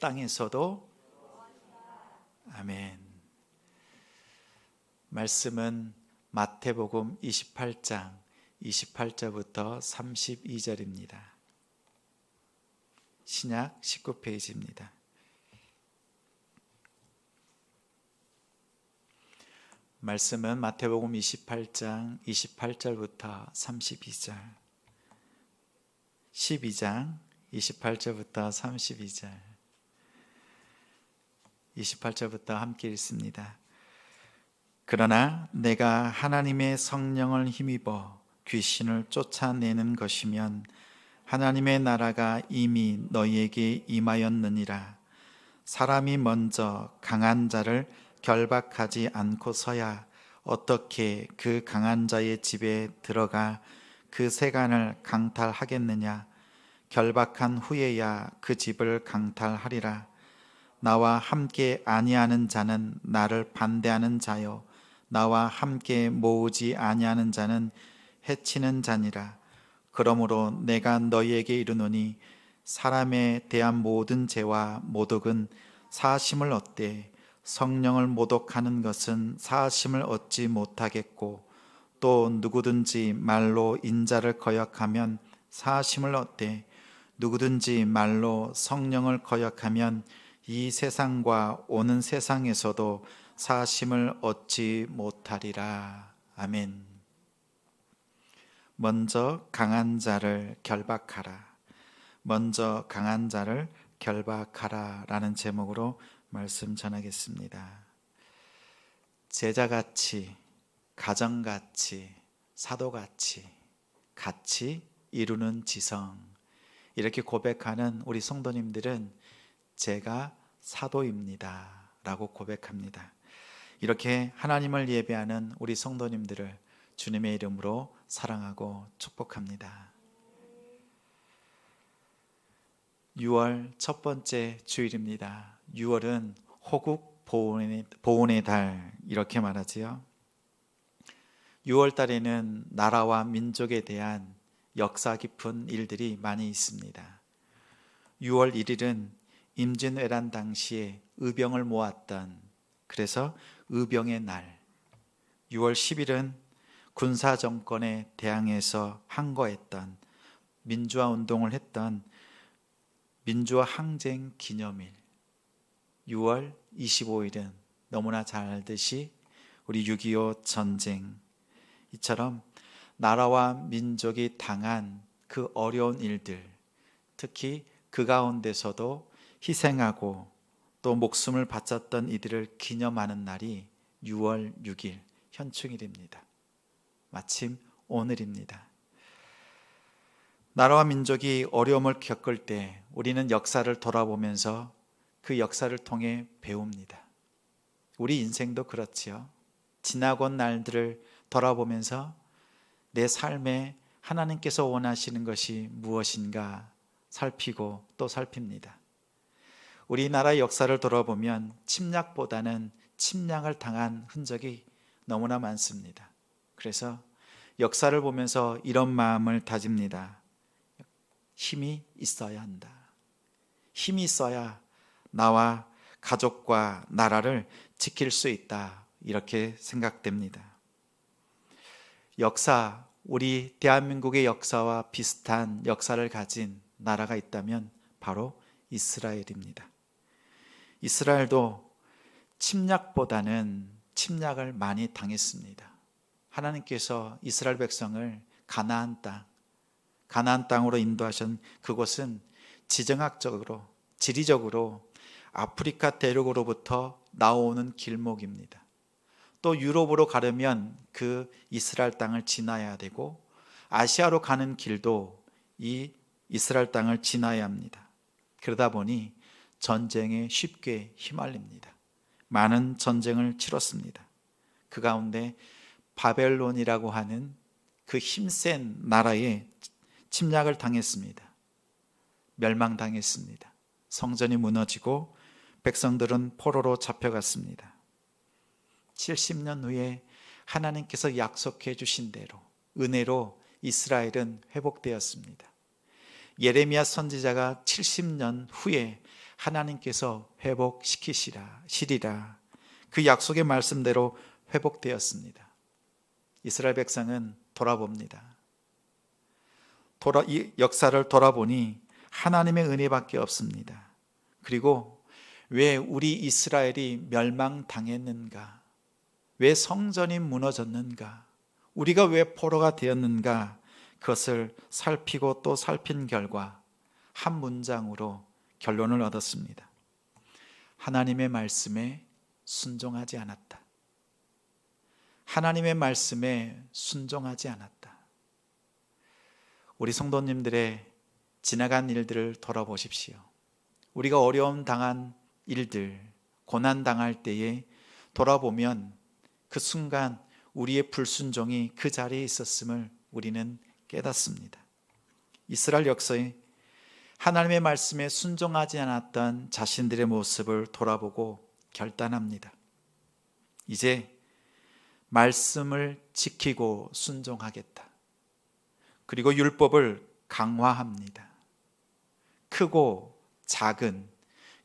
땅에서도. 아멘. 말씀은 마태복음 28장 28절부터 32절입니다. 신약 19페이지입니다. 말씀은 마태복음 28장 28절부터 32절, 12장 28절부터 32절, 28절부터 함께 읽습니다. 그러나 내가 하나님의 성령을 힘입어 귀신을 쫓아내는 것이면 하나님의 나라가 이미 너희에게 임하였느니라. 사람이 먼저 강한 자를 결박하지 않고서야 어떻게 그 강한 자의 집에 들어가 그 세간을 강탈하겠느냐. 결박한 후에야 그 집을 강탈하리라. 나와 함께 아니하는 자는 나를 반대하는 자요, 나와 함께 모으지 아니하는 자는 해치는 자니라. 그러므로 내가 너희에게 이르노니 사람에 대한 모든 죄와 모독은 사하심을 얻되 성령을 모독하는 것은 사하심을 얻지 못하겠고, 또 누구든지 말로 인자를 거역하면 사하심을 얻되 누구든지 말로 성령을 거역하면 이 세상과 오는 세상에서도 사하심을 얻지 못하리라. 아멘. 먼저 강한 자를 결박하라. 먼저 강한 자를 결박하라 라는 제목으로 말씀 전하겠습니다. 제자같이, 가정같이, 사도같이 같이 이루는 지성, 이렇게 고백하는 우리 성도님들은 제가 사도입니다 라고 고백합니다. 이렇게 하나님을 예배하는 우리 성도님들을 주님의 이름으로 사랑하고 축복합니다. 6월 첫 번째 주일입니다. 6월은 호국 보훈의 달, 이렇게 말하지요. 6월 달에는 나라와 민족에 대한 역사 깊은 일들이 많이 있습니다. 6월 1일은 임진왜란 당시에 의병을 모았던, 그래서 의병의 날. 6월 10일은 군사정권에 대항해서 항거했던, 민주화 운동을 했던 민주화 항쟁 기념일. 6월 25일은 너무나 잘 알듯이 우리 6.25 전쟁, 이처럼 나라와 민족이 당한 그 어려운 일들, 특히 그 가운데서도 희생하고 또 목숨을 바쳤던 이들을 기념하는 날이 6월 6일 현충일입니다. 마침 오늘입니다. 나라와 민족이 어려움을 겪을 때 우리는 역사를 돌아보면서 그 역사를 통해 배웁니다. 우리 인생도 그렇지요. 지나고 온 날들을 돌아보면서 내 삶에 하나님께서 원하시는 것이 무엇인가 살피고 또 살핍니다. 우리나라의 역사를 돌아보면 침략보다는 침략을 당한 흔적이 너무나 많습니다. 그래서 역사를 보면서 이런 마음을 다집니다. 힘이 있어야 한다. 힘이 있어야 나와 가족과 나라를 지킬 수 있다. 이렇게 생각됩니다. 역사, 우리 대한민국의 역사와 비슷한 역사를 가진 나라가 있다면 바로 이스라엘입니다. 이스라엘도 침략보다는 침략을 많이 당했습니다. 하나님께서 이스라엘 백성을 가나안 땅으로 인도하신 그곳은 지정학적으로, 지리적으로 아프리카 대륙으로부터 나오는 길목입니다. 또 유럽으로 가려면 그 이스라엘 땅을 지나야 되고, 아시아로 가는 길도 이 이스라엘 땅을 지나야 합니다. 그러다 보니 전쟁에 쉽게 휘말립니다. 많은 전쟁을 치렀습니다. 그 가운데 바벨론이라고 하는 그 힘센 나라에 침략을 당했습니다. 멸망당했습니다. 성전이 무너지고 백성들은 포로로 잡혀갔습니다. 70년 후에 하나님께서 약속해 주신 대로 은혜로 이스라엘은 회복되었습니다. 예레미야 선지자가 70년 후에 하나님께서 회복시키시리라. 그 약속의 말씀대로 회복되었습니다. 이스라엘 백성은 돌아봅니다. 이 역사를 돌아보니 하나님의 은혜밖에 없습니다. 그리고 왜 우리 이스라엘이 멸망당했는가? 왜 성전이 무너졌는가? 우리가 왜 포로가 되었는가? 그것을 살피고 또 살핀 결과 한 문장으로 결론을 얻었습니다. 하나님의 말씀에 순종하지 않았다. 하나님의 말씀에 순종하지 않았다. 우리 성도님들의 지나간 일들을 돌아보십시오. 우리가 어려움 당한 일들, 고난 당할 때에 돌아보면 그 순간 우리의 불순종이 그 자리에 있었음을 우리는 깨닫습니다. 이스라엘 역사에 하나님의 말씀에 순종하지 않았던 자신들의 모습을 돌아보고 결단합니다. 이제 말씀을 지키고 순종하겠다. 그리고 율법을 강화합니다. 크고 작은,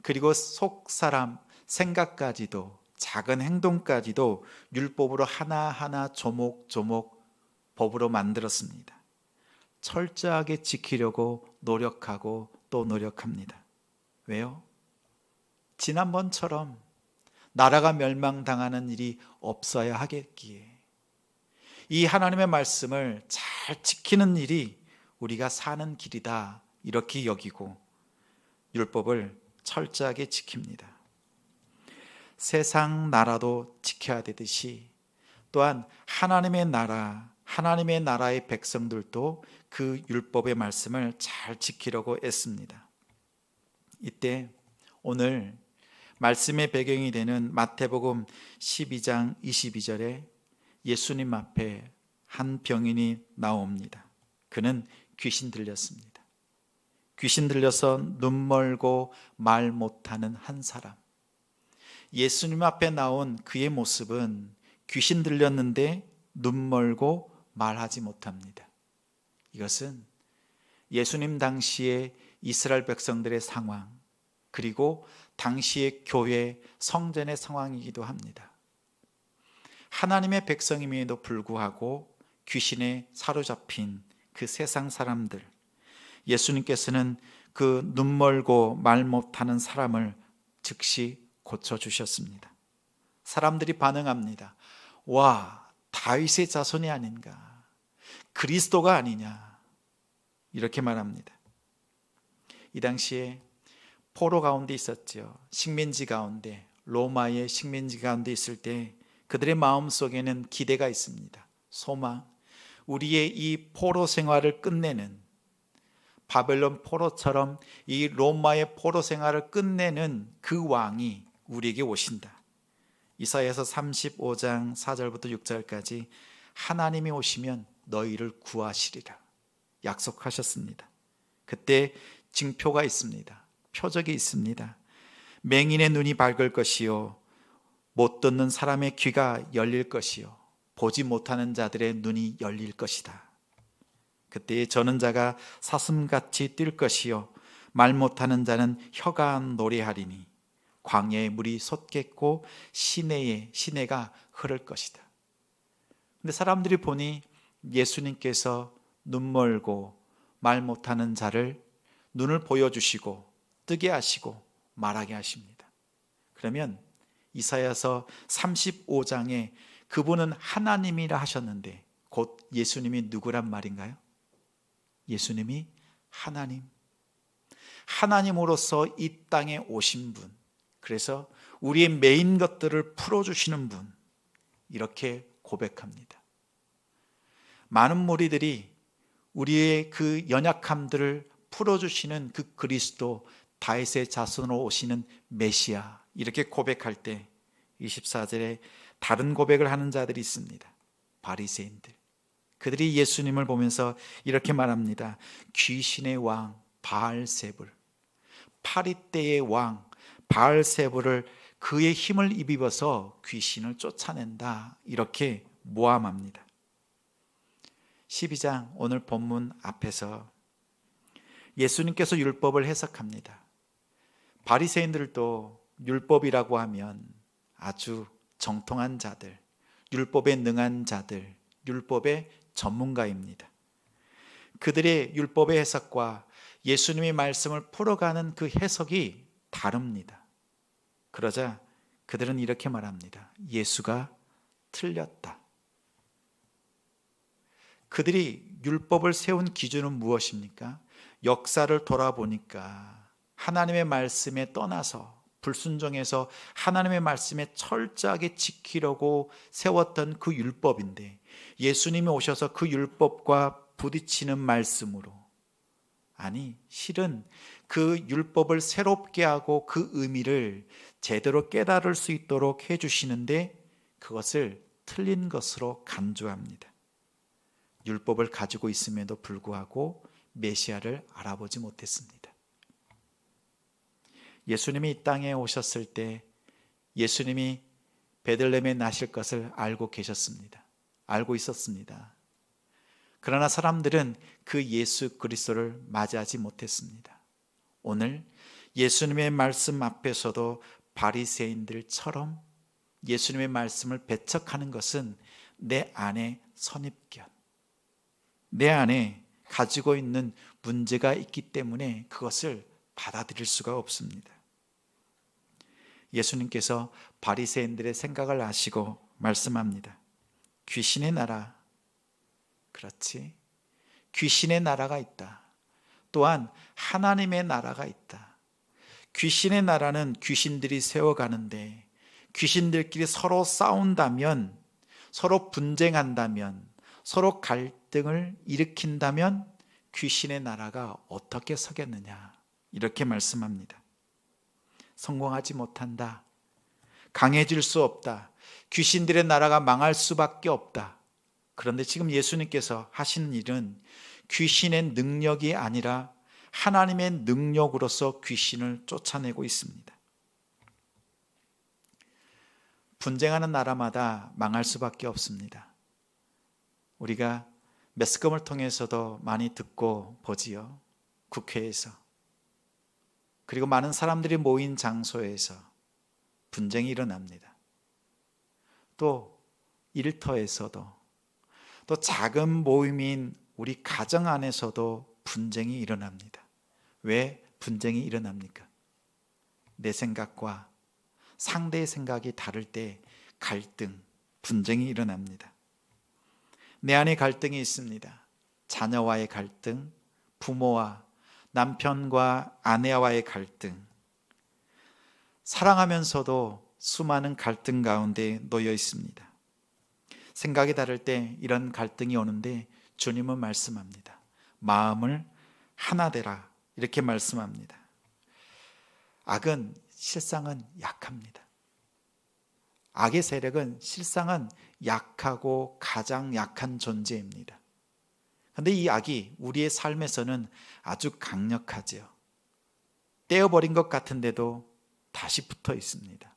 그리고 속 사람 생각까지도, 작은 행동까지도 율법으로 하나하나 조목조목 법으로 만들었습니다. 철저하게 지키려고 노력하고 또 노력합니다. 왜요? 지난번처럼 나라가 멸망당하는 일이 없어야 하겠기에 이 하나님의 말씀을 잘 지키는 일이 우리가 사는 길이다, 이렇게 여기고 율법을 철저하게 지킵니다. 세상 나라도 지켜야 되듯이 또한 하나님의 나라의 백성들도 그 율법의 말씀을 잘 지키려고 애씁니다. 이때 오늘 말씀의 배경이 되는 마태복음 12장 22절에 예수님 앞에 한 병인이 나옵니다. 그는 귀신 들렸습니다. 귀신 들려서 눈 멀고 말 못하는 한 사람. 예수님 앞에 나온 그의 모습은 귀신 들렸는데 눈 멀고 말하지 못합니다. 이것은 예수님 당시의 이스라엘 백성들의 상황, 그리고 당시의 교회 성전의 상황이기도 합니다. 하나님의 백성임에도 불구하고 귀신에 사로잡힌 그 세상 사람들, 예수님께서는 그 눈 멀고 말 못하는 사람을 즉시 고쳐주셨습니다. 사람들이 반응합니다. 와, 다윗의 자손이 아닌가, 그리스도가 아니냐, 이렇게 말합니다. 이 당시에 포로 가운데 있었죠. 식민지 가운데, 로마의 식민지 가운데 있을 때 그들의 마음속에는 기대가 있습니다. 소망, 우리의 이 포로 생활을 끝내는, 바벨론 포로처럼 이 로마의 포로 생활을 끝내는 그 왕이 우리에게 오신다. 이사야서 35장 4절부터 6절까지 하나님이 오시면 너희를 구하시리라 약속하셨습니다. 그때 징표가 있습니다. 표적이 있습니다. 맹인의 눈이 밝을 것이요, 못 듣는 사람의 귀가 열릴 것이요, 보지 못하는 자들의 눈이 열릴 것이다. 그때에 저는 자가 사슴같이 뛸 것이요, 말 못하는 자는 혀가 노래하리니 광야의 물이 솟겠고 시내가 흐를 것이다. 근데 사람들이 보니 예수님께서 눈 멀고 말 못하는 자를 눈을 보여주시고 뜨게 하시고 말하게 하십니다. 그러면 이사야서 35장에 그분은 하나님이라 하셨는데 곧 예수님이 누구란 말인가요? 예수님이 하나님으로서 이 땅에 오신 분, 그래서 우리의 메인 것들을 풀어주시는 분, 이렇게 고백합니다. 많은 무리들이 우리의 그 연약함들을 풀어주시는 그 그리스도, 다윗의 자손으로 오시는 메시아, 이렇게 고백할 때 24절에 다른 고백을 하는 자들이 있습니다. 바리새인들. 그들이 예수님을 보면서 이렇게 말합니다. 귀신의 왕 바알세불, 파리떼의 왕 바알세불을 그의 힘을 입어서 귀신을 쫓아낸다, 이렇게 모함합니다. 12장 오늘 본문 앞에서 예수님께서 율법을 해석합니다. 바리새인들도 율법이라고 하면 아주 정통한 자들, 율법에 능한 자들, 율법의 전문가입니다. 그들의 율법의 해석과 예수님의 말씀을 풀어가는 그 해석이 다릅니다. 그러자 그들은 이렇게 말합니다. 예수가 틀렸다. 그들이 율법을 세운 기준은 무엇입니까? 역사를 돌아보니까 하나님의 말씀에 떠나서 불순종해서 하나님의 말씀에 철저하게 지키려고 세웠던 그 율법인데, 예수님이 오셔서 그 율법과 부딪히는 말씀으로, 아니 실은 그 율법을 새롭게 하고 그 의미를 제대로 깨달을 수 있도록 해주시는데 그것을 틀린 것으로 간주합니다. 율법을 가지고 있음에도 불구하고 메시아를 알아보지 못했습니다. 예수님이 이 땅에 오셨을 때 예수님이 베들레헴에 나실 것을 알고 계셨습니다. 알고 있었습니다. 그러나 사람들은 그 예수 그리스도를 맞이하지 못했습니다. 오늘 예수님의 말씀 앞에서도 바리새인들처럼 예수님의 말씀을 배척하는 것은 내 안에 선입견, 내 안에 가지고 있는 문제가 있기 때문에 그것을 받아들일 수가 없습니다. 예수님께서 바리새인들의 생각을 아시고 말씀합니다. 귀신의 나라, 그렇지, 귀신의 나라가 있다. 또한 하나님의 나라가 있다. 귀신의 나라는 귀신들이 세워가는데, 귀신들끼리 서로 싸운다면, 서로 분쟁한다면, 서로 갈등을 일으킨다면 귀신의 나라가 어떻게 서겠느냐, 이렇게 말씀합니다. 성공하지 못한다. 강해질 수 없다. 귀신들의 나라가 망할 수밖에 없다. 그런데 지금 예수님께서 하시는 일은 귀신의 능력이 아니라 하나님의 능력으로서 귀신을 쫓아내고 있습니다. 분쟁하는 나라마다 망할 수밖에 없습니다. 우리가 매스컴을 통해서도 많이 듣고 보지요. 국회에서, 그리고 많은 사람들이 모인 장소에서 분쟁이 일어납니다. 또 일터에서도, 또 작은 모임인 우리 가정 안에서도 분쟁이 일어납니다. 왜 분쟁이 일어납니까? 내 생각과 상대의 생각이 다를 때 갈등, 분쟁이 일어납니다. 내 안에 갈등이 있습니다. 자녀와의 갈등, 부모와 남편과 아내와의 갈등, 사랑하면서도 수많은 갈등 가운데 놓여 있습니다. 생각이 다를 때 이런 갈등이 오는데 주님은 말씀합니다. 마음을 하나 되라, 이렇게 말씀합니다. 악은 실상은 약합니다. 악의 세력은 실상은 약하고 가장 약한 존재입니다. 그런데 이 악이 우리의 삶에서는 아주 강력하죠. 떼어버린 것 같은데도 다시 붙어 있습니다.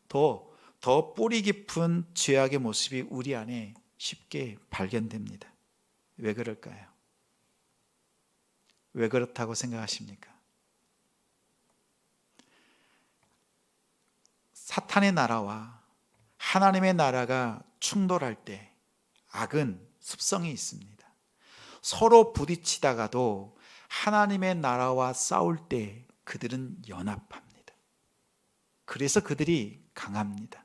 더 뿌리 깊은 죄악의 모습이 우리 안에 쉽게 발견됩니다. 왜 그럴까요? 왜 그렇다고 생각하십니까? 사탄의 나라와 하나님의 나라가 충돌할 때 악은 습성이 있습니다. 서로 부딪히다가도 하나님의 나라와 싸울 때 그들은 연합합니다. 그래서 그들이 강합니다.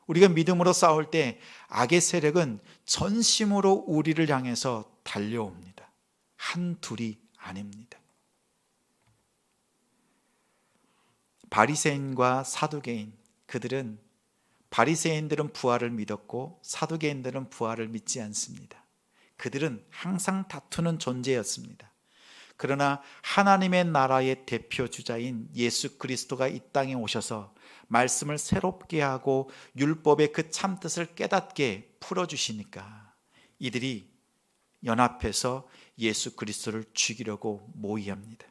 우리가 믿음으로 싸울 때 악의 세력은 전심으로 우리를 향해서 달려옵니다. 한둘이 아닙니다. 바리새인과 사두개인, 그들은, 바리새인들은 부활을 믿었고 사두개인들은 부활을 믿지 않습니다. 그들은 항상 다투는 존재였습니다. 그러나 하나님의 나라의 대표 주자인 예수 그리스도가 이 땅에 오셔서 말씀을 새롭게 하고 율법의 그 참뜻을 깨닫게 풀어주시니까 이들이 연합해서 예수 그리스도를 죽이려고 모의합니다.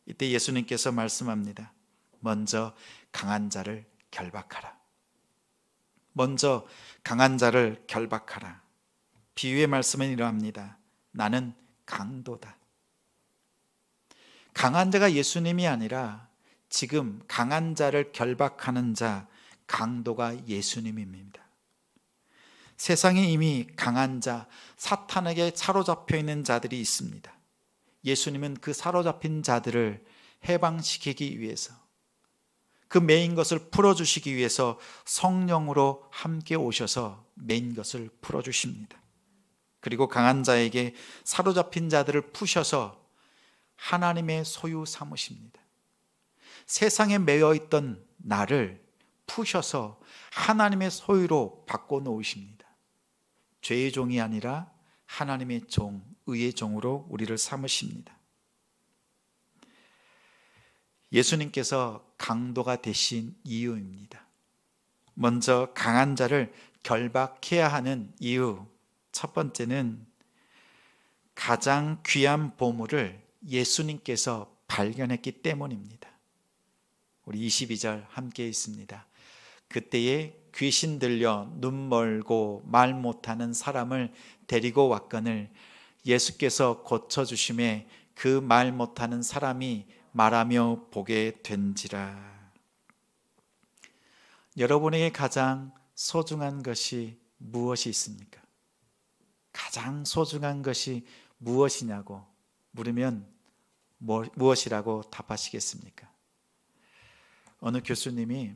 이때 예수님께서 말씀합니다. 먼저 강한 자를 결박하라. 먼저 강한 자를 결박하라. 비유의 말씀은 이러합니다. 나는 강도다. 강한 자가 예수님이 아니라 지금 강한 자를 결박하는 자, 강도가 예수님입니다. 세상에 이미 강한 자, 사탄에게 사로잡혀 있는 자들이 있습니다. 예수님은 그 사로잡힌 자들을 해방시키기 위해서, 그 매인 것을 풀어주시기 위해서 성령으로 함께 오셔서 매인 것을 풀어주십니다. 그리고 강한 자에게 사로잡힌 자들을 푸셔서 하나님의 소유 삼으십니다. 세상에 매여 있던 나를 푸셔서 하나님의 소유로 바꿔놓으십니다. 죄의 종이 아니라 하나님의 종, 의의 종으로 우리를 삼으십니다. 예수님께서 강도가 되신 이유입니다. 먼저 강한 자를 결박해야 하는 이유, 첫 번째는 가장 귀한 보물을 예수님께서 발견했기 때문입니다. 우리 22절 함께 있습니다. 그때에 귀신 들려 눈 멀고 말 못하는 사람을 데리고 왔거늘 예수께서 고쳐주심에 그 말 못하는 사람이 말하며 보게 된지라. 여러분에게 가장 소중한 것이 무엇이 있습니까? 가장 소중한 것이 무엇이냐고 물으면 무엇이라고 답하시겠습니까? 어느 교수님이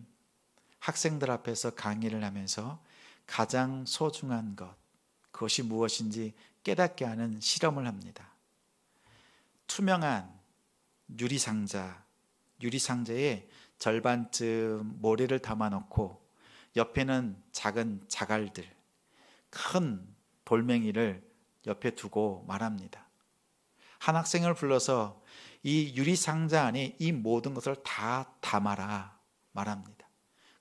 학생들 앞에서 강의를 하면서 가장 소중한 것, 그것이 무엇인지 깨닫게 하는 실험을 합니다. 투명한 유리상자에 절반쯤 모래를 담아놓고 옆에는 작은 자갈들, 큰 돌멩이를 옆에 두고 말합니다. 한 학생을 불러서 이 유리상자 안에 이 모든 것을 다 담아라 말합니다.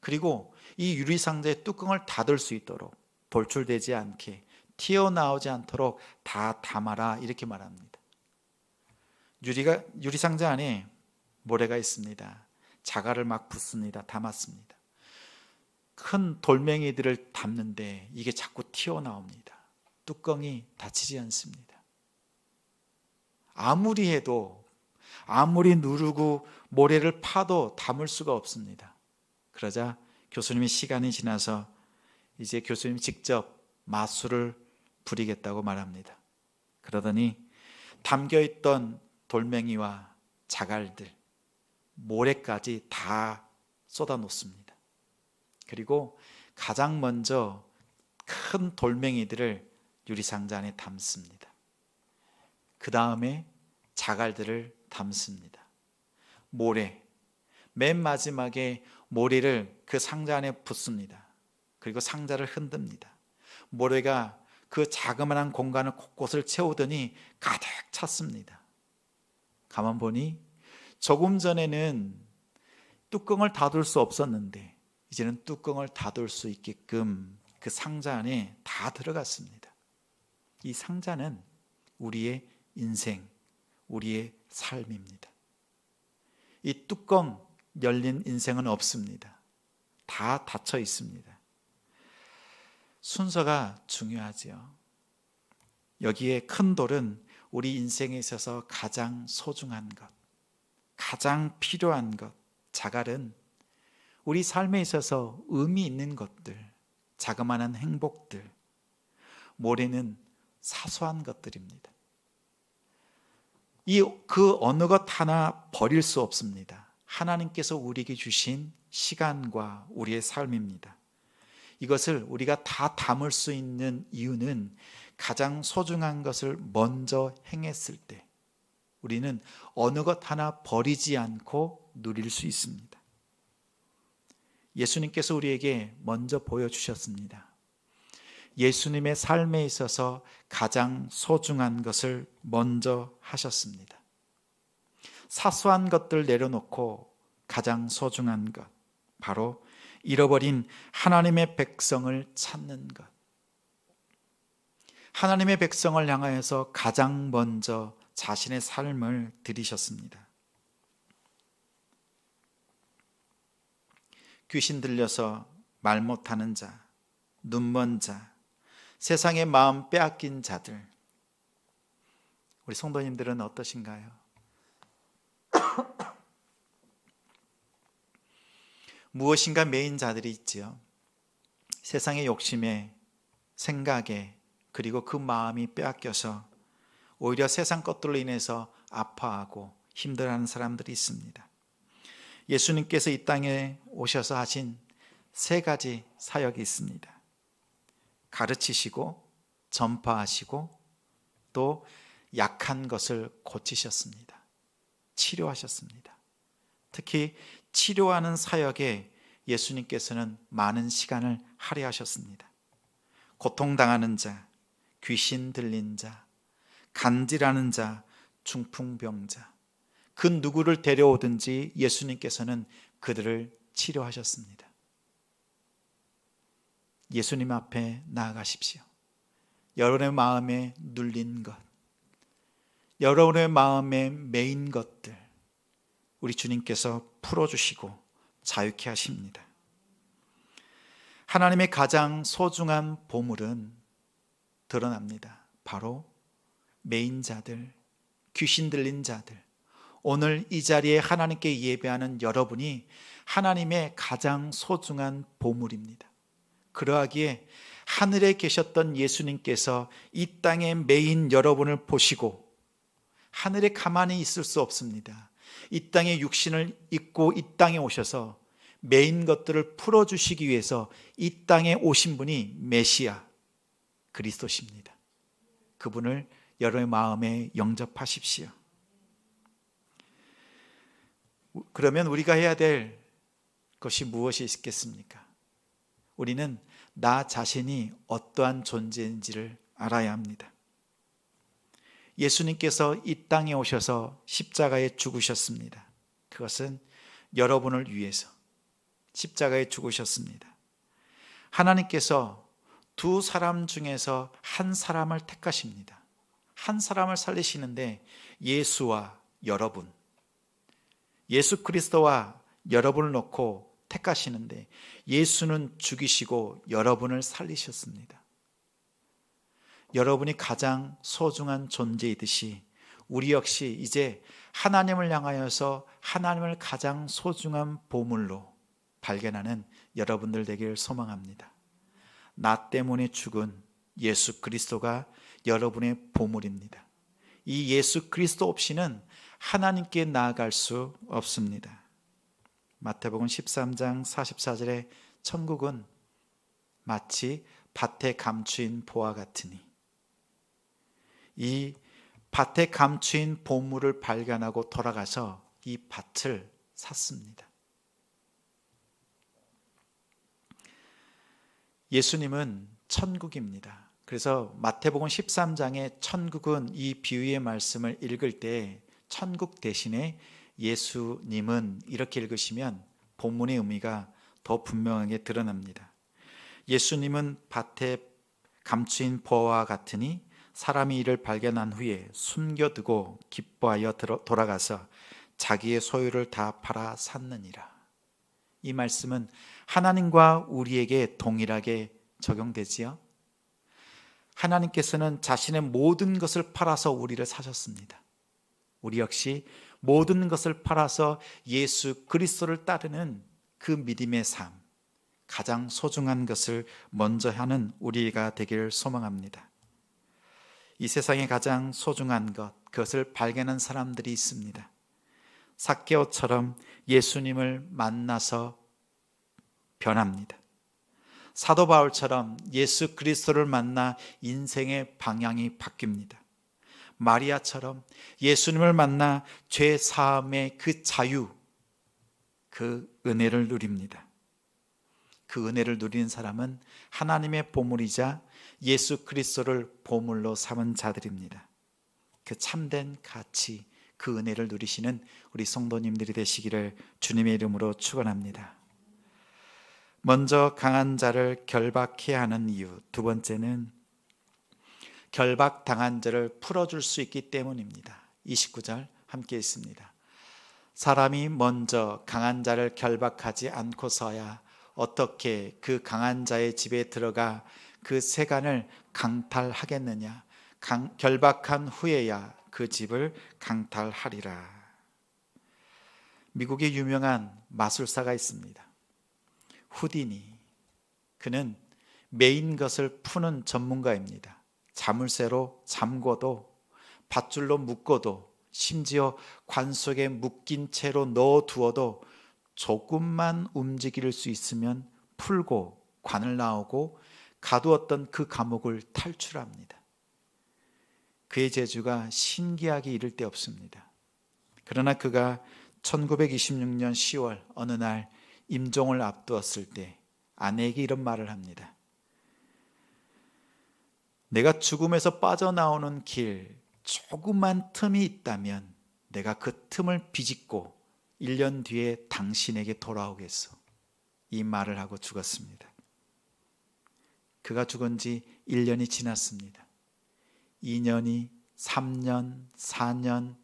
그리고 이 유리상자의 뚜껑을 닫을 수 있도록 돌출되지 않게 튀어나오지 않도록 다 담아라 이렇게 말합니다. 유리상자 안에 모래가 있습니다. 자갈을 막 붓습니다. 담았습니다. 큰 돌멩이들을 담는데 이게 자꾸 튀어나옵니다. 뚜껑이 닫히지 않습니다. 아무리 해도, 아무리 누르고 모래를 파도 담을 수가 없습니다. 그러자 교수님이 시간이 지나서 이제 교수님이 직접 마술을 부리겠다고 말합니다. 그러더니 담겨있던 돌멩이와 자갈들, 모래까지 다 쏟아놓습니다. 그리고 가장 먼저 큰 돌멩이들을 유리상자 안에 담습니다. 그 다음에 자갈들을 담습니다. 모래, 맨 마지막에 모래를 그 상자 안에 붓습니다. 그리고 상자를 흔듭니다. 모래가 그 자그마한 공간을 곳곳을 채우더니 가득 찼습니다. 가만 보니 조금 전에는 뚜껑을 닫을 수 없었는데 이제는 뚜껑을 닫을 수 있게끔 그 상자 안에 다 들어갔습니다. 이 상자는 우리의 인생, 우리의 삶입니다. 이 뚜껑 열린 인생은 없습니다. 다 닫혀 있습니다. 순서가 중요하지요. 여기에 큰 돌은 우리 인생에 있어서 가장 소중한 것, 가장 필요한 것, 자갈은 우리 삶에 있어서 의미 있는 것들, 자그마한 행복들, 모래는 사소한 것들입니다. 그 어느 것 하나 버릴 수 없습니다. 하나님께서 우리에게 주신 시간과 우리의 삶입니다. 이것을 우리가 다 담을 수 있는 이유는 가장 소중한 것을 먼저 행했을 때 우리는 어느 것 하나 버리지 않고 누릴 수 있습니다. 예수님께서 우리에게 먼저 보여주셨습니다. 예수님의 삶에 있어서 가장 소중한 것을 먼저 하셨습니다. 사소한 것들 내려놓고 가장 소중한 것, 바로 잃어버린 하나님의 백성을 찾는 것. 하나님의 백성을 향하여서 가장 먼저 자신의 삶을 드리셨습니다. 귀신 들려서 말 못하는 자, 눈먼 자, 세상의 마음 빼앗긴 자들, 우리 성도님들은 어떠신가요? 무엇인가 메인 자들이 있지요. 세상의 욕심에, 생각에, 그리고 그 마음이 빼앗겨서 오히려 세상 것들로 인해서 아파하고 힘들어하는 사람들이 있습니다. 예수님께서 이 땅에 오셔서 하신 세 가지 사역이 있습니다. 가르치시고 전파하시고 또 약한 것을 고치셨습니다. 치료하셨습니다. 특히 치료하는 사역에 예수님께서는 많은 시간을 할애하셨습니다. 고통당하는 자, 귀신 들린 자, 간질하는 자, 중풍병자, 그 누구를 데려오든지 예수님께서는 그들을 치료하셨습니다. 예수님 앞에 나아가십시오. 여러분의 마음에 눌린 것, 여러분의 마음에 메인 것들 우리 주님께서 풀어주시고 자유케 하십니다. 하나님의 가장 소중한 보물은 드러납니다. 바로 메인 자들, 귀신 들린 자들, 오늘 이 자리에 하나님께 예배하는 여러분이 하나님의 가장 소중한 보물입니다. 그러하기에 하늘에 계셨던 예수님께서 이 땅의 메인 여러분을 보시고 하늘에 가만히 있을 수 없습니다. 이 땅에 육신을 입고 이 땅에 오셔서 메인 것들을 풀어주시기 위해서 이 땅에 오신 분이 메시아 그리스도십니다. 그분을 여러분의 마음에 영접하십시오. 그러면 우리가 해야 될 것이 무엇이 있겠습니까? 우리는 나 자신이 어떠한 존재인지를 알아야 합니다. 예수님께서 이 땅에 오셔서 십자가에 죽으셨습니다. 그것은 여러분을 위해서 십자가에 죽으셨습니다. 하나님께서 두 사람 중에서 한 사람을 택하십니다. 한 사람을 살리시는데 예수와 여러분, 예수 그리스도와 여러분을 놓고 택하시는데 예수는 죽이시고 여러분을 살리셨습니다. 여러분이 가장 소중한 존재이듯이 우리 역시 이제 하나님을 향하여서 하나님을 가장 소중한 보물로 발견하는 여러분들 되기를 소망합니다. 나 때문에 죽은 예수 그리스도가 여러분의 보물입니다. 이 예수 그리스도 없이는 하나님께 나아갈 수 없습니다. 마태복음 13장 44절에 천국은 마치 밭에 감추인 보화 같으니, 이 밭에 감추인 보물을 발견하고 돌아가서 이 밭을 샀습니다. 예수님은 천국입니다. 그래서 마태복음 13장에 천국은 이 비유의 말씀을 읽을 때 천국 대신에 예수님은 이렇게 읽으시면 본문의 의미가 더 분명하게 드러납니다. 예수님은 밭에 감추인 보화와 같으니 사람이 이를 발견한 후에 숨겨두고 기뻐하여 돌아가서 자기의 소유를 다 팔아 샀느니라. 이 말씀은 하나님과 우리에게 동일하게 적용되지요. 하나님께서는 자신의 모든 것을 팔아서 우리를 사셨습니다. 우리 역시 모든 것을 팔아서 예수 그리스도를 따르는 그 믿음의 삶, 가장 소중한 것을 먼저 하는 우리가 되기를 소망합니다. 이 세상에 가장 소중한 것, 그것을 발견한 사람들이 있습니다. 삭개오처럼 예수님을 만나서 변합니다. 사도 바울처럼 예수 그리스도를 만나 인생의 방향이 바뀝니다. 마리아처럼 예수님을 만나 죄 사함의 그 자유, 그 은혜를 누립니다. 그 은혜를 누리는 사람은 하나님의 보물이자 예수 그리스도를 보물로 삼은 자들입니다. 그 참된 가치, 그 은혜를 누리시는 우리 성도님들이 되시기를 주님의 이름으로 축원합니다. 먼저 강한 자를 결박해야 하는 이유, 두 번째는 결박당한 자를 풀어줄 수 있기 때문입니다. 29절 함께 있습니다. 사람이 먼저 강한 자를 결박하지 않고서야 어떻게 그 강한 자의 집에 들어가 그 세간을 강탈하겠느냐. 결박한 후에야 그 집을 강탈하리라. 미국에 유명한 마술사가 있습니다. 후디니. 그는 메인 것을 푸는 전문가입니다. 자물쇠로 잠궈도, 밧줄로 묶어도, 심지어 관 속에 묶인 채로 넣어두어도 조금만 움직일 수 있으면 풀고 관을 나오고 가두었던 그 감옥을 탈출합니다. 그의 재주가 신기하게 이를 데 없습니다. 그러나 그가 1926년 10월 어느 날 임종을 앞두었을 때 아내에게 이런 말을 합니다. 내가 죽음에서 빠져나오는 길 조그만 틈이 있다면 내가 그 틈을 비집고 1년 뒤에 당신에게 돌아오겠소. 이 말을 하고 죽었습니다. 그가 죽은 지 1년이 지났습니다. 2년이, 3년, 4년,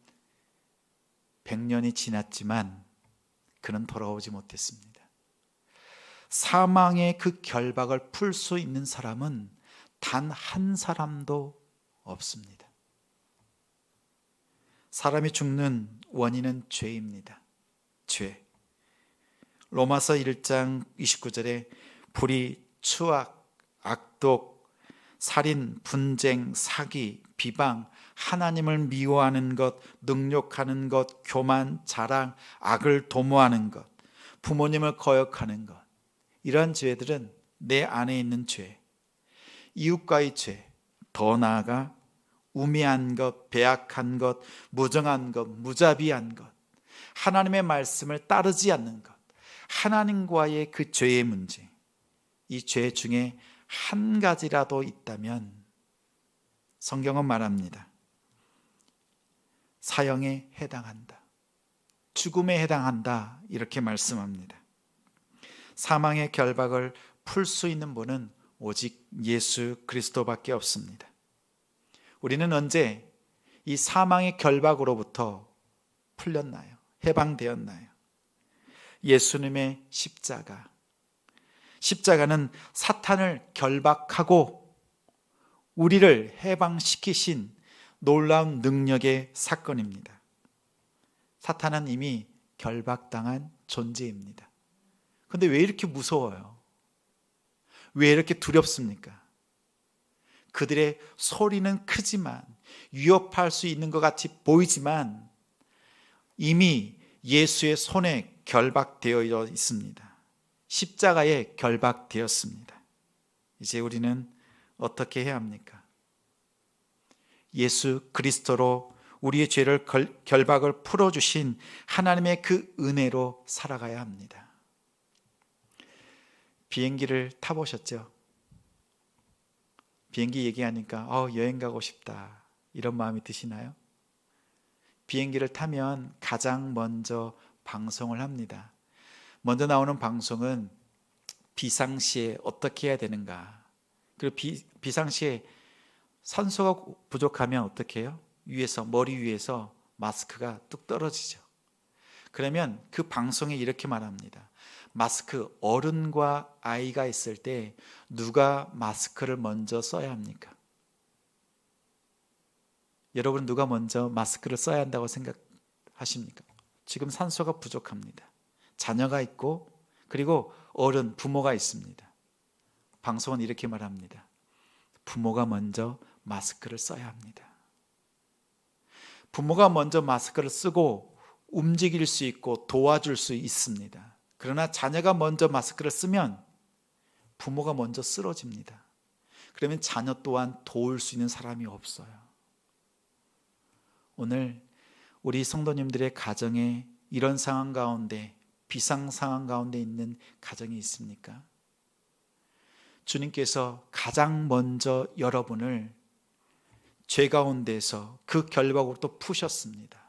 100년이 지났지만 그는 돌아오지 못했습니다. 사망의 그 결박을 풀 수 있는 사람은 단 한 사람도 없습니다. 사람이 죽는 원인은 죄입니다. 죄. 로마서 1장 29절에 불의, 추악, 악독, 살인, 분쟁, 사기, 비방, 하나님을 미워하는 것, 능욕하는 것, 교만, 자랑, 악을 도모하는 것, 부모님을 거역하는 것, 이러한 죄들은 내 안에 있는 죄, 이웃과의 죄, 더 나아가 우매한 것, 배악한 것, 무정한 것, 무자비한 것, 하나님의 말씀을 따르지 않는 것, 하나님과의 그 죄의 문제, 이 죄 중에 한 가지라도 있다면 성경은 말합니다. 사형에 해당한다. 죽음에 해당한다. 이렇게 말씀합니다. 사망의 결박을 풀 수 있는 분은 오직 예수 그리스도밖에 없습니다. 우리는 언제 이 사망의 결박으로부터 풀렸나요? 해방되었나요? 예수님의 십자가. 십자가는 사탄을 결박하고 우리를 해방시키신 놀라운 능력의 사건입니다. 사탄은 이미 결박당한 존재입니다. 그런데 왜 이렇게 무서워요? 왜 이렇게 두렵습니까? 그들의 소리는 크지만, 위협할 수 있는 것 같이 보이지만 이미 예수의 손에 결박되어 있습니다. 십자가에 결박되었습니다. 이제 우리는 어떻게 해야 합니까? 예수 그리스도로 우리의 죄를 결박을 풀어주신 하나님의 그 은혜로 살아가야 합니다. 비행기를 타보셨죠? 비행기 얘기하니까 여행 가고 싶다 이런 마음이 드시나요? 비행기를 타면 가장 먼저 방송을 합니다. 먼저 나오는 방송은 비상시에 어떻게 해야 되는가, 그리고 비상시에 산소가 부족하면 어떻게 해요? 머리 위에서 마스크가 뚝 떨어지죠. 그러면 그 방송에 이렇게 말합니다. 마스크, 어른과 아이가 있을 때 누가 마스크를 먼저 써야 합니까? 여러분, 누가 먼저 마스크를 써야 한다고 생각하십니까? 지금 산소가 부족합니다. 자녀가 있고 그리고 어른, 부모가 있습니다. 방송은 이렇게 말합니다. 부모가 먼저 마스크를 써야 합니다. 부모가 먼저 마스크를 쓰고 움직일 수 있고 도와줄 수 있습니다. 그러나 자녀가 먼저 마스크를 쓰면 부모가 먼저 쓰러집니다. 그러면 자녀 또한 도울 수 있는 사람이 없어요. 오늘 우리 성도님들의 가정에 이런 상황 가운데, 비상 상황 가운데 있는 가정이 있습니까? 주님께서 가장 먼저 여러분을 죄 가운데서 그 결박으로부터 푸셨습니다.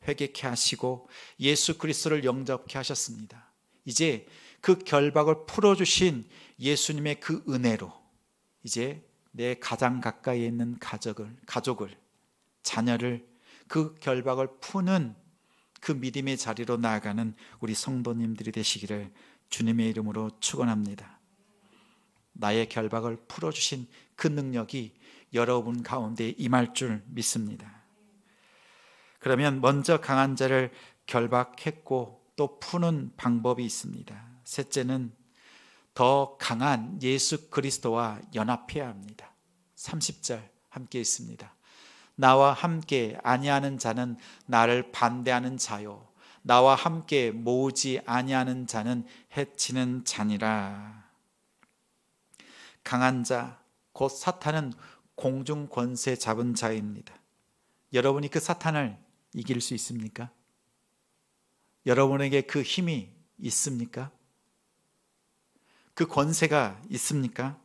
회개케 하시고 예수 그리스도를 영접케 하셨습니다. 이제 그 결박을 풀어주신 예수님의 그 은혜로 이제 내 가장 가까이에 있는 가족을, 자녀를 그 결박을 푸는 그 믿음의 자리로 나아가는 우리 성도님들이 되시기를 주님의 이름으로 축원합니다. 나의 결박을 풀어주신 그 능력이 여러분 가운데 임할 줄 믿습니다. 그러면 먼저 강한 자를 결박했고 또 푸는 방법이 있습니다. 셋째는 더 강한 예수 그리스도와 연합해야 합니다. 30절 함께 있습니다. 나와 함께 아니하는 자는 나를 반대하는 자요, 나와 함께 모으지 아니하는 자는 해치는 자니라. 강한 자, 곧 사탄은 공중 권세 잡은 자입니다. 여러분이 그 사탄을 이길 수 있습니까? 여러분에게 그 힘이 있습니까? 그 권세가 있습니까?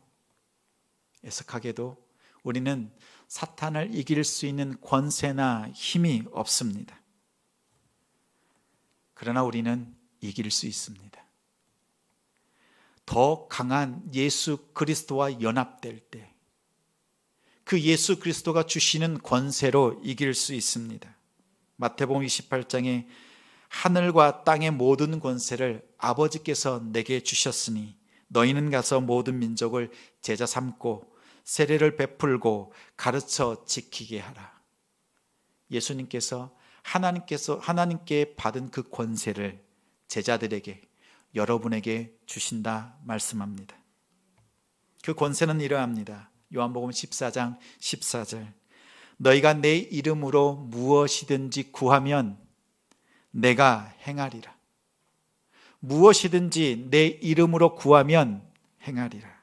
애석하게도 우리는 사탄을 이길 수 있는 권세나 힘이 없습니다. 그러나 우리는 이길 수 있습니다. 더 강한 예수 그리스도와 연합될 때 그 예수 그리스도가 주시는 권세로 이길 수 있습니다. 마태복음 28장에 하늘과 땅의 모든 권세를 아버지께서 내게 주셨으니 너희는 가서 모든 민족을 제자 삼고 세례를 베풀고 가르쳐 지키게 하라. 예수님께서 하나님께 받은 그 권세를 제자들에게, 여러분에게 주신다 말씀합니다. 그 권세는 이러합니다. 요한복음 14장 14절, 너희가 내 이름으로 무엇이든지 구하면 내가 행하리라. 무엇이든지 내 이름으로 구하면 행하리라.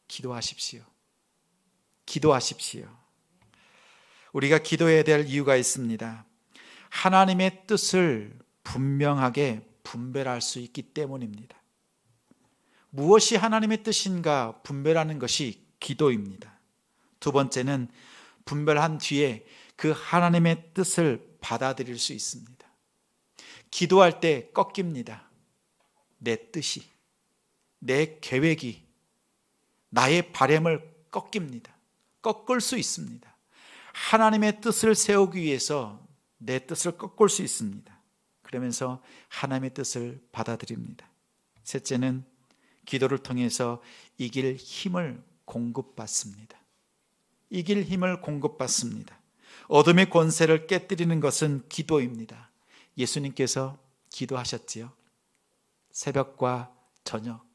기도하십시오. 기도하십시오. 우리가 기도해야 될 이유가 있습니다. 하나님의 뜻을 분명하게 분별할 수 있기 때문입니다. 무엇이 하나님의 뜻인가 분별하는 것이 기도입니다. 두 번째는 분별한 뒤에 그 하나님의 뜻을 받아들일 수 있습니다. 기도할 때 꺾입니다. 내 뜻이, 내 계획이, 나의 바람을 꺾입니다. 꺾을 수 있습니다. 하나님의 뜻을 세우기 위해서 내 뜻을 꺾을 수 있습니다. 그러면서 하나님의 뜻을 받아들입니다. 셋째는 기도를 통해서 이길 힘을 공급받습니다. 이길 힘을 공급받습니다. 어둠의 권세를 깨뜨리는 것은 기도입니다. 예수님께서 기도하셨지요. 새벽과 저녁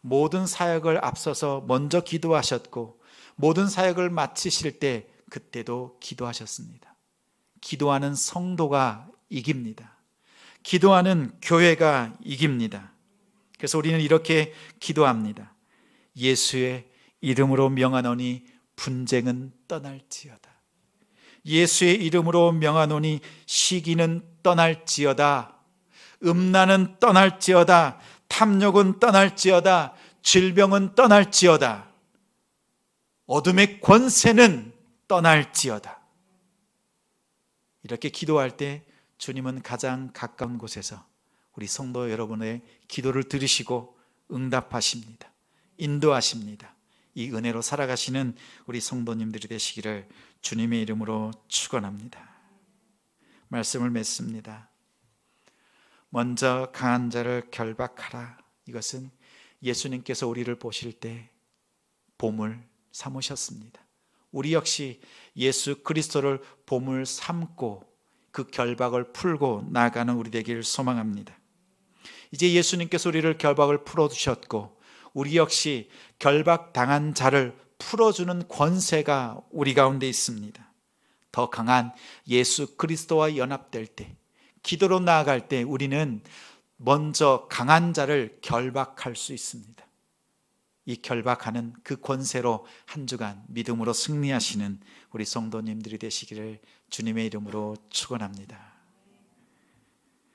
모든 사역을 앞서서 먼저 기도하셨고 모든 사역을 마치실 때 그때도 기도하셨습니다. 기도하는 성도가 이깁니다. 기도하는 교회가 이깁니다. 그래서 우리는 이렇게 기도합니다. 예수의 이름으로 명하노니 분쟁은 떠날지어다. 예수의 이름으로 명하노니 시기는 떠날지어다. 음란은 떠날지어다. 탐욕은 떠날지어다. 질병은 떠날지어다. 어둠의 권세는 떠날지어다. 이렇게 기도할 때 주님은 가장 가까운 곳에서 우리 성도 여러분의 기도를 들으시고 응답하십니다. 인도하십니다. 이 은혜로 살아가시는 우리 성도님들이 되시기를 주님의 이름으로 축원합니다. 말씀을 맺습니다. 먼저 강한 자를 결박하라. 이것은 예수님께서 우리를 보실 때 보물 삼으셨습니다. 우리 역시 예수 그리스도를 보물 삼고 그 결박을 풀고 나아가는 우리 되기를 소망합니다. 이제 예수님께서 우리를 결박을 풀어주셨고 우리 역시 결박당한 자를 풀어주는 권세가 우리 가운데 있습니다. 더 강한 예수 그리스도와 연합될 때, 기도로 나아갈 때 우리는 먼저 강한 자를 결박할 수 있습니다. 이 결박하는 그 권세로 한 주간 믿음으로 승리하시는 우리 성도님들이 되시기를 주님의 이름으로 축원합니다.